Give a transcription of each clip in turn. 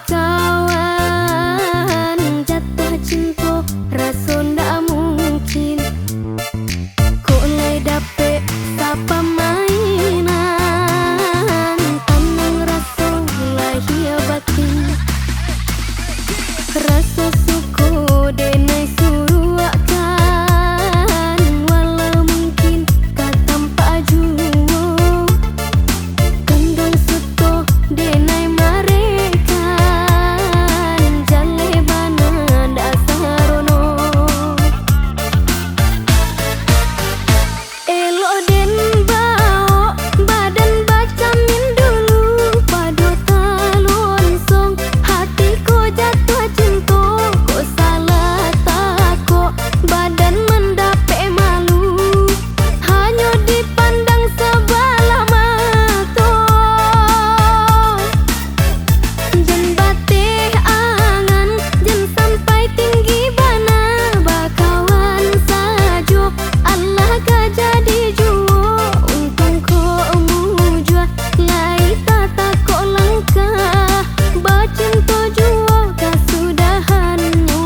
kawan, jatuh cinta rasa ndak mungkin. Kok lai dapet sapa mainan, tanang rasa lahir batin. Rasa suku denai suruh akan, walau mungkin kau tampak jua. Kandang suto denai marekan, jale bana dak sarono. Elok den bawa badan bacamin dulu, pado talon song hati ko jatuh cinta. Kok salah takut badan mendapat malu, hanya dipandang sebelah mata. Jan batih angan, jan sampai tinggi bana, bakawan sajo Allah ka jadi jua. Untung ko mujua lai tata ko langkah, bacinta jua kasudahanmu.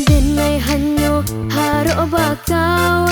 Denai hanyo harok bakau